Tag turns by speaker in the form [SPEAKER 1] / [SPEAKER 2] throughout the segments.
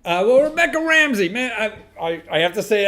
[SPEAKER 1] Well, Rebecca Ramsey, man, I have to say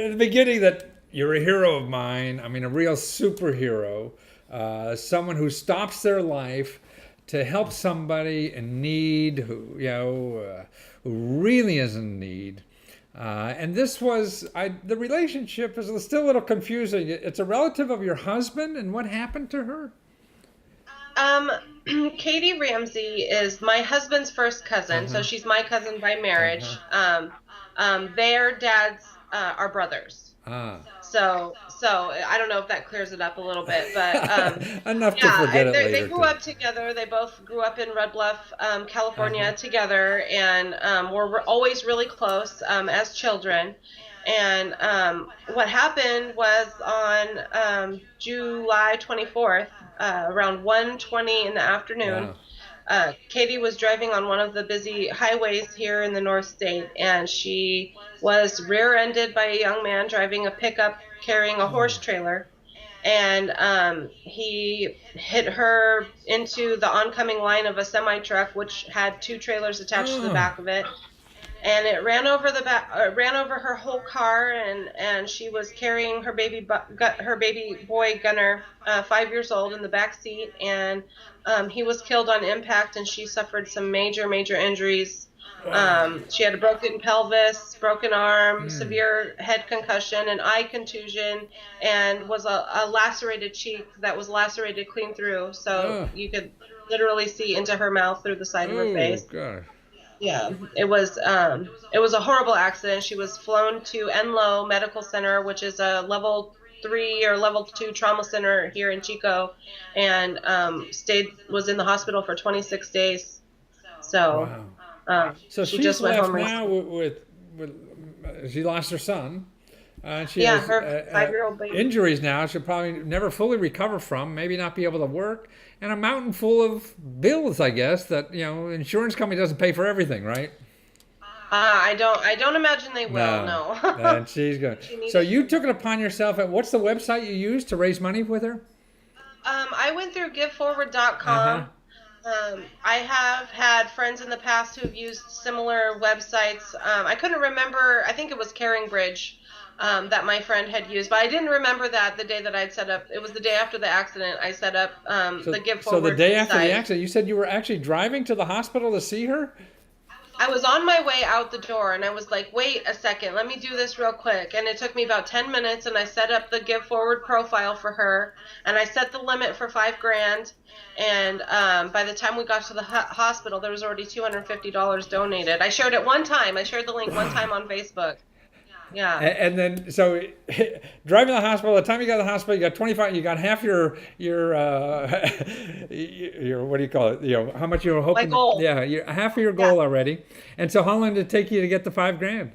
[SPEAKER 1] in the beginning that you're a hero of mine. I mean, a real superhero, someone who stops their life to help somebody in need, who really is in need. And this was, the relationship is still a little confusing. It's a relative of your husband, and what happened to her?
[SPEAKER 2] Um, Katie Ramsey is my husband's first cousin, so
[SPEAKER 1] Uh-huh.
[SPEAKER 2] she's my cousin by
[SPEAKER 1] Uh-huh.
[SPEAKER 2] marriage. Their dads are brothers.
[SPEAKER 1] Ah.
[SPEAKER 2] So I don't know if that clears it up a little bit, but
[SPEAKER 1] Enough to
[SPEAKER 2] yeah,
[SPEAKER 1] forget it
[SPEAKER 2] they
[SPEAKER 1] later,
[SPEAKER 2] grew
[SPEAKER 1] too.
[SPEAKER 2] up together. They both grew up in Red Bluff,
[SPEAKER 1] Uh-huh.
[SPEAKER 2] California, together, and were always really close as children. And what happened was on July 24th, around 1:20 in the afternoon,
[SPEAKER 1] Wow.
[SPEAKER 2] Katie was driving on one of the busy highways here in the North State, and she was rear-ended by a young man driving a pickup carrying a horse
[SPEAKER 1] Oh.
[SPEAKER 2] trailer. And he hit her into the oncoming line of a semi truck, which had two trailers attached to the
[SPEAKER 1] Oh.
[SPEAKER 2] back of it, and it ran over the back, ran over her whole car, and she was carrying her baby boy Gunner, 5 years old, in the back seat, and he was killed on impact, and she suffered some major injuries.
[SPEAKER 1] Wow.
[SPEAKER 2] She had a broken pelvis, broken arm,
[SPEAKER 1] Hmm.
[SPEAKER 2] severe head concussion, an eye contusion, and was a lacerated cheek that was lacerated clean through, so
[SPEAKER 1] Oh.
[SPEAKER 2] you could literally see into her mouth through the side of her
[SPEAKER 1] Oh,
[SPEAKER 2] face.
[SPEAKER 1] gosh.
[SPEAKER 2] Yeah, it was a horrible accident. She was flown to Enloe Medical Center, which is a level 3 or level 2 trauma center here in Chico, and stayed was in the hospital for 26 days. So
[SPEAKER 1] Wow. So
[SPEAKER 2] she
[SPEAKER 1] she's
[SPEAKER 2] just went
[SPEAKER 1] left
[SPEAKER 2] home
[SPEAKER 1] now
[SPEAKER 2] recently.
[SPEAKER 1] she lost her son. She
[SPEAKER 2] Yeah,
[SPEAKER 1] has
[SPEAKER 2] her 5-year-old baby.
[SPEAKER 1] injuries now she'll probably never fully recover from, maybe not be able to work, and a mountain full of bills, I guess, that, insurance company doesn't pay for everything, right?
[SPEAKER 2] I don't imagine they will.
[SPEAKER 1] No.
[SPEAKER 2] No.
[SPEAKER 1] And she's going.
[SPEAKER 2] She
[SPEAKER 1] So
[SPEAKER 2] needed.
[SPEAKER 1] you took it upon yourself, and what's the website you used to raise money with her?
[SPEAKER 2] I went through
[SPEAKER 1] Uh huh.
[SPEAKER 2] GiveForward.com. I have had friends in the past who have used similar websites. I couldn't remember. I think it was Caring Bridge that my friend had used, but I didn't remember that the day that I'd set up. It was the day after the accident. I set up
[SPEAKER 1] So,
[SPEAKER 2] the Give
[SPEAKER 1] so the
[SPEAKER 2] Forward
[SPEAKER 1] day after the
[SPEAKER 2] site.
[SPEAKER 1] accident, you said you were actually driving to the hospital to see her?
[SPEAKER 2] I was on my way out the door, and I was like, wait a second, let me do this real quick. And it took me about 10 minutes, and I set up the Give Forward profile for her, and I set the limit for 5 grand. And by the time we got to the hospital, there was already $250 donated. I shared it one time. I shared the link one
[SPEAKER 1] Wow.
[SPEAKER 2] time on Facebook. Yeah.
[SPEAKER 1] And then, so driving to the hospital. By the time you got to the hospital, you got 25. You got half your your, what do you call it? How much you were
[SPEAKER 2] My
[SPEAKER 1] hoping.
[SPEAKER 2] goal.
[SPEAKER 1] Yeah, half of your
[SPEAKER 2] Yeah.
[SPEAKER 1] goal already. And so, how long did it take you to get the 5 grand?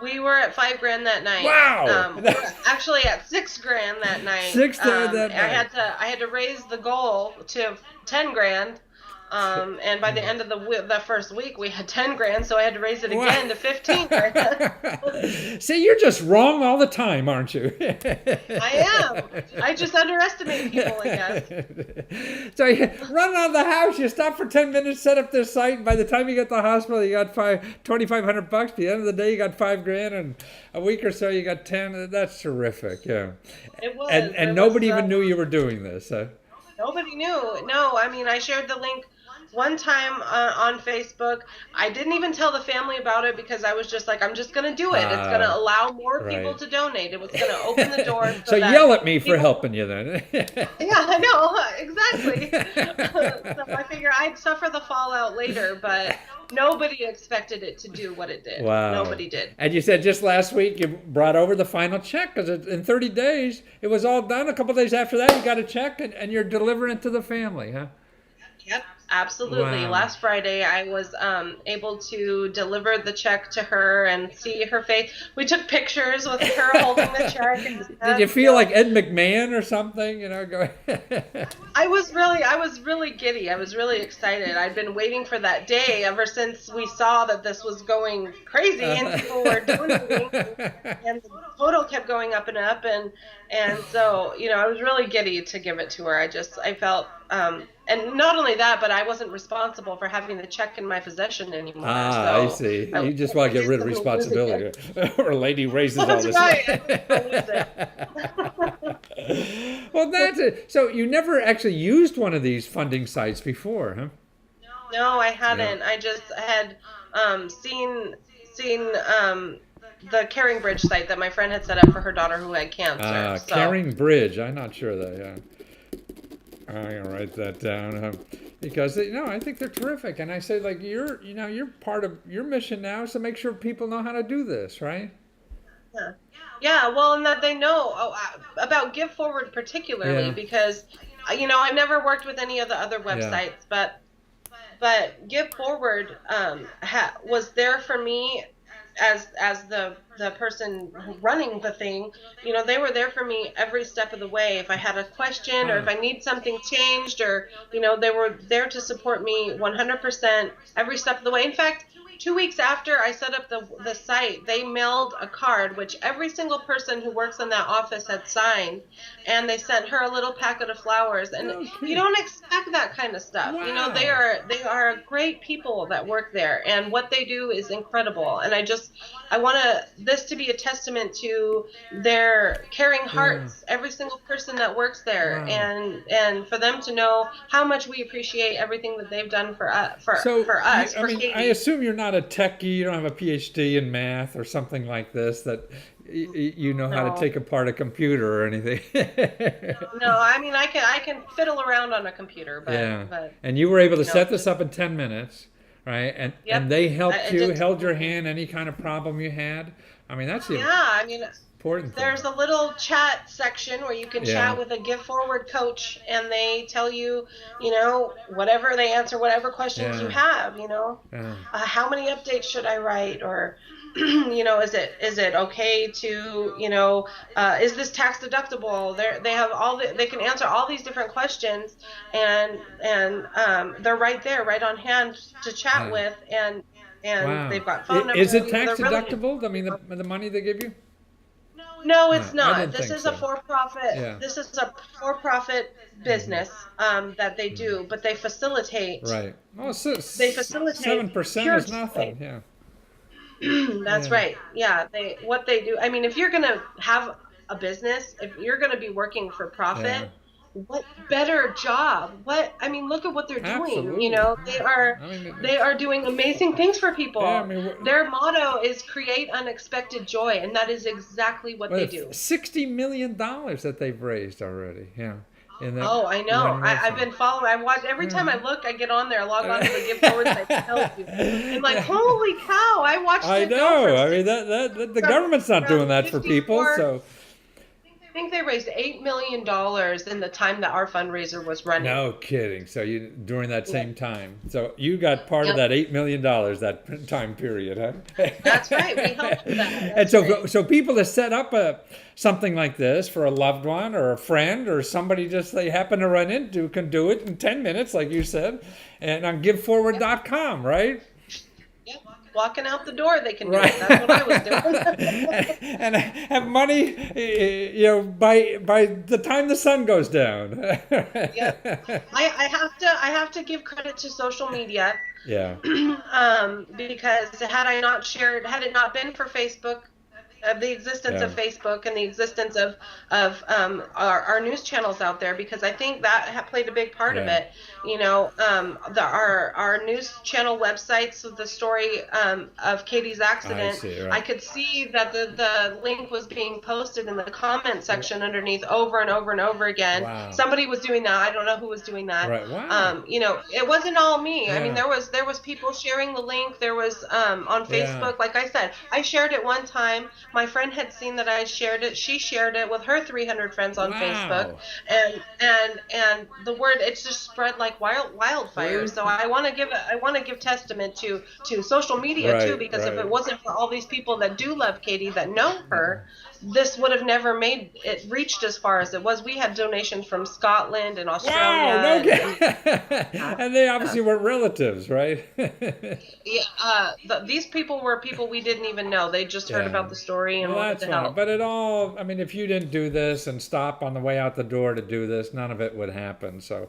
[SPEAKER 2] We were at 5 grand that night.
[SPEAKER 1] Wow.
[SPEAKER 2] We were actually at 6 grand that night.
[SPEAKER 1] Six there that night.
[SPEAKER 2] I had to raise the goal to 10 grand. And by the end of the first week, we had 10 grand, so I had to raise it
[SPEAKER 1] Wow.
[SPEAKER 2] again to 15 grand.
[SPEAKER 1] See, you're just wrong all the time, aren't you?
[SPEAKER 2] I am. I just underestimate people, I guess.
[SPEAKER 1] So you run out of the house, you stop for 10 minutes, set up this site, and by the time you get to the hospital, you got 2,500 bucks. At the end of the day, you got 5 grand, and a week or so, you got 10. That's terrific, yeah.
[SPEAKER 2] It
[SPEAKER 1] And
[SPEAKER 2] was.
[SPEAKER 1] and
[SPEAKER 2] It was.
[SPEAKER 1] nobody even knew you were doing this.
[SPEAKER 2] Nobody knew. No, I mean, I shared the link one time on Facebook. I didn't even tell the family about it because I was just like, I'm just going to do it. It's going to
[SPEAKER 1] Ah,
[SPEAKER 2] allow more people
[SPEAKER 1] right.
[SPEAKER 2] to donate. It was going to open the door
[SPEAKER 1] So
[SPEAKER 2] so that
[SPEAKER 1] yell at me for
[SPEAKER 2] people.
[SPEAKER 1] helping you then.
[SPEAKER 2] Yeah, I know, exactly. So I figure I'd suffer the fallout later, but nobody expected it to do what it did.
[SPEAKER 1] Wow.
[SPEAKER 2] Nobody did.
[SPEAKER 1] And you said just last week you brought over the final check because in 30 days it was all done. A couple days after that, you got a check and you're delivering it to the family, huh?
[SPEAKER 2] Yep, absolutely.
[SPEAKER 1] Wow.
[SPEAKER 2] Last Friday, I was able to deliver the check to her and see her face. We took pictures with her holding the check and
[SPEAKER 1] Did you
[SPEAKER 2] stuff.
[SPEAKER 1] feel like Ed McMahon or something? Go.
[SPEAKER 2] I was really giddy. I was really excited. I'd been waiting for that day ever since we saw that this was going crazy and people were donating, and the total kept going up and up, and so I was really giddy to give it to her. I felt and not only that, but I wasn't responsible for having the check in my possession anymore.
[SPEAKER 1] Ah, I
[SPEAKER 2] So
[SPEAKER 1] see.
[SPEAKER 2] I was
[SPEAKER 1] You just want to get rid of
[SPEAKER 2] easily losing it.
[SPEAKER 1] responsibility. Or a lady raises all
[SPEAKER 2] That's
[SPEAKER 1] this
[SPEAKER 2] right.
[SPEAKER 1] money.
[SPEAKER 2] I didn't want to lose it.
[SPEAKER 1] Well, that's it. So you never actually used one of these funding sites before, huh?
[SPEAKER 2] No, I
[SPEAKER 1] Yeah.
[SPEAKER 2] hadn't. I just had seen the Caring Bridge site that my friend had set up for her daughter who had cancer. So
[SPEAKER 1] Caring Bridge. I'm not sure of that. Yeah. I'm gonna write that down because I think they're terrific. And I say like you're part of your mission now is to make sure people know how to do this, right?
[SPEAKER 2] yeah, yeah. Well, and that they know about Give Forward particularly
[SPEAKER 1] Yeah.
[SPEAKER 2] because I've never worked with any of the other
[SPEAKER 1] Yeah.
[SPEAKER 2] websites, but Give Forward was there for me as the person running the thing. They were there for me every step of the way. If I had a question or if I need something changed, or they were there to support me 100% every step of the way. In fact, 2 weeks after I set up the site, they mailed a card which every single person who works in that office had signed, and they sent her a little packet of flowers. And
[SPEAKER 1] Okay.
[SPEAKER 2] you don't expect that kind of stuff.
[SPEAKER 1] Wow.
[SPEAKER 2] They are great people that work there, and what they do is incredible. And I want this to be a testament to their caring hearts, every single person that works there,
[SPEAKER 1] Wow.
[SPEAKER 2] and for them to know how much we appreciate everything that they've done for us,
[SPEAKER 1] So, I mean, I
[SPEAKER 2] Katie.
[SPEAKER 1] assume you're not a techie. You don't have a PhD in math or something like this. That you know how to
[SPEAKER 2] No,
[SPEAKER 1] take apart a computer or anything.
[SPEAKER 2] no. I mean, I can fiddle around on a computer,
[SPEAKER 1] Yeah.
[SPEAKER 2] but
[SPEAKER 1] And you were able to
[SPEAKER 2] you know,
[SPEAKER 1] set this up in 10 minutes, right? And
[SPEAKER 2] yep.
[SPEAKER 1] they helped
[SPEAKER 2] It
[SPEAKER 1] you,
[SPEAKER 2] did.
[SPEAKER 1] held your hand any kind of problem you had. I mean, that's the
[SPEAKER 2] Yeah, I mean,
[SPEAKER 1] important thing.
[SPEAKER 2] there's a little chat section where you can
[SPEAKER 1] Yeah.
[SPEAKER 2] chat with a Give Forward coach, and they tell you, whatever they answer, whatever questions you
[SPEAKER 1] Yeah.
[SPEAKER 2] have.
[SPEAKER 1] Yeah.
[SPEAKER 2] How many updates should I write, or is it okay to, is this tax deductible? They have they can answer all these different questions, and they're right there, right on hand to chat
[SPEAKER 1] Yeah.
[SPEAKER 2] with, and
[SPEAKER 1] Wow.
[SPEAKER 2] they've got phone
[SPEAKER 1] Is
[SPEAKER 2] numbers.
[SPEAKER 1] it
[SPEAKER 2] They're
[SPEAKER 1] tax
[SPEAKER 2] really
[SPEAKER 1] deductible? I mean, the money they give you?
[SPEAKER 2] No,
[SPEAKER 1] No,
[SPEAKER 2] it's
[SPEAKER 1] I
[SPEAKER 2] not.
[SPEAKER 1] didn't
[SPEAKER 2] This
[SPEAKER 1] think
[SPEAKER 2] is a
[SPEAKER 1] so.
[SPEAKER 2] for-profit.
[SPEAKER 1] Yeah.
[SPEAKER 2] This is a for-profit
[SPEAKER 1] Hmm.
[SPEAKER 2] business that they do, but they facilitate.
[SPEAKER 1] Right. Oh,
[SPEAKER 2] They facilitate
[SPEAKER 1] 7%
[SPEAKER 2] pure
[SPEAKER 1] is
[SPEAKER 2] joy.
[SPEAKER 1] nothing. Yeah.
[SPEAKER 2] That's
[SPEAKER 1] Yeah.
[SPEAKER 2] right. Yeah, what they do. I mean, if you're gonna have a business, if you're gonna be working for
[SPEAKER 1] Yeah.
[SPEAKER 2] profit, what better job? I mean, look at what they're doing.
[SPEAKER 1] Absolutely.
[SPEAKER 2] They are
[SPEAKER 1] I mean,
[SPEAKER 2] they are doing amazing things for
[SPEAKER 1] yeah. I
[SPEAKER 2] people.
[SPEAKER 1] mean,
[SPEAKER 2] Their motto is create unexpected joy, and that is exactly what they do.
[SPEAKER 1] $60 million that they've raised already. Yeah. In that
[SPEAKER 2] Oh, I know.
[SPEAKER 1] one
[SPEAKER 2] I've
[SPEAKER 1] website.
[SPEAKER 2] been following. I watch every time I look. I get on there, log on to the Give Forward site to tell you. I'm like,
[SPEAKER 1] Yeah.
[SPEAKER 2] holy cow! I watched
[SPEAKER 1] I
[SPEAKER 2] it go
[SPEAKER 1] know.
[SPEAKER 2] from
[SPEAKER 1] I mean,
[SPEAKER 2] six,
[SPEAKER 1] the government's not doing
[SPEAKER 2] from
[SPEAKER 1] that for people.
[SPEAKER 2] 54.
[SPEAKER 1] So
[SPEAKER 2] I think they raised $8 million in the time that our fundraiser was running.
[SPEAKER 1] no kidding. So you during that same time. So you got part of
[SPEAKER 2] Yep,
[SPEAKER 1] that $8 million that time period, huh?
[SPEAKER 2] that's right. We helped with that.
[SPEAKER 1] And
[SPEAKER 2] That's right.
[SPEAKER 1] so people that set up something like this for a loved one or a friend or somebody just they happen to run into can do it in 10 minutes, like you said, and on
[SPEAKER 2] Yep,
[SPEAKER 1] giveforward.com, right?
[SPEAKER 2] yep. Walking out the door, they can do
[SPEAKER 1] Right.
[SPEAKER 2] it. That's what I was doing.
[SPEAKER 1] And have money, by the time the sun goes down.
[SPEAKER 2] Yep. I have to give credit to social media.
[SPEAKER 1] Yeah.
[SPEAKER 2] Because had it not been for Facebook, the existence
[SPEAKER 1] Yeah.
[SPEAKER 2] of Facebook and the existence of our news channels out there, because I think that played a big part of
[SPEAKER 1] Yeah.
[SPEAKER 2] it. Our news channel websites with the story of Katie's
[SPEAKER 1] I
[SPEAKER 2] accident.
[SPEAKER 1] see.
[SPEAKER 2] I
[SPEAKER 1] Right.
[SPEAKER 2] could see that the link was being posted in the comment section underneath over and over and over again.
[SPEAKER 1] Wow.
[SPEAKER 2] Somebody was doing that. I don't know who was doing that.
[SPEAKER 1] Right. Wow.
[SPEAKER 2] It wasn't all me. I mean,
[SPEAKER 1] Yeah.
[SPEAKER 2] there was people sharing the link. There was on
[SPEAKER 1] Yeah.
[SPEAKER 2] Facebook. Like I said, I shared it one time. My friend had seen that I shared it. She shared it with her 300 friends on Facebook,
[SPEAKER 1] Wow.
[SPEAKER 2] and the word, it's just spread like wildfire.
[SPEAKER 1] Very
[SPEAKER 2] So I want to give testament to social media too,
[SPEAKER 1] right.
[SPEAKER 2] because if it
[SPEAKER 1] Right.
[SPEAKER 2] wasn't for all these people that do love Katie, that know her, this would have never made it reached as far as it was. We had donations from Scotland and Australia,
[SPEAKER 1] Wow. No
[SPEAKER 2] and
[SPEAKER 1] kidding. And they obviously were relatives, right?
[SPEAKER 2] yeah, these people were people we didn't even know. They just heard
[SPEAKER 1] Yeah.
[SPEAKER 2] about the story story and
[SPEAKER 1] Well,
[SPEAKER 2] wanted
[SPEAKER 1] that's
[SPEAKER 2] to
[SPEAKER 1] fine.
[SPEAKER 2] help.
[SPEAKER 1] But I mean, if you didn't do this and stop on the way out the door to do this, none of it would happen. So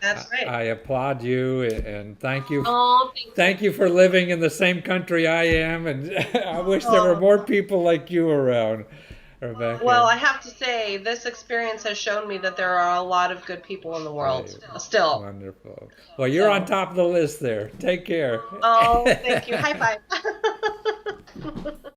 [SPEAKER 2] That's right.
[SPEAKER 1] I applaud you and thank you.
[SPEAKER 2] Oh, thank you.
[SPEAKER 1] Thank you for living in the same country I am. And I wish there were
[SPEAKER 2] Oh.
[SPEAKER 1] more people like you around,
[SPEAKER 2] Well,
[SPEAKER 1] Rebecca.
[SPEAKER 2] I have to say, this experience has shown me that there are a lot of good people in the world
[SPEAKER 1] Great.
[SPEAKER 2] still.
[SPEAKER 1] Wonderful. Well, you're on
[SPEAKER 2] So,
[SPEAKER 1] top of the list there. Take care.
[SPEAKER 2] oh, thank you. High five.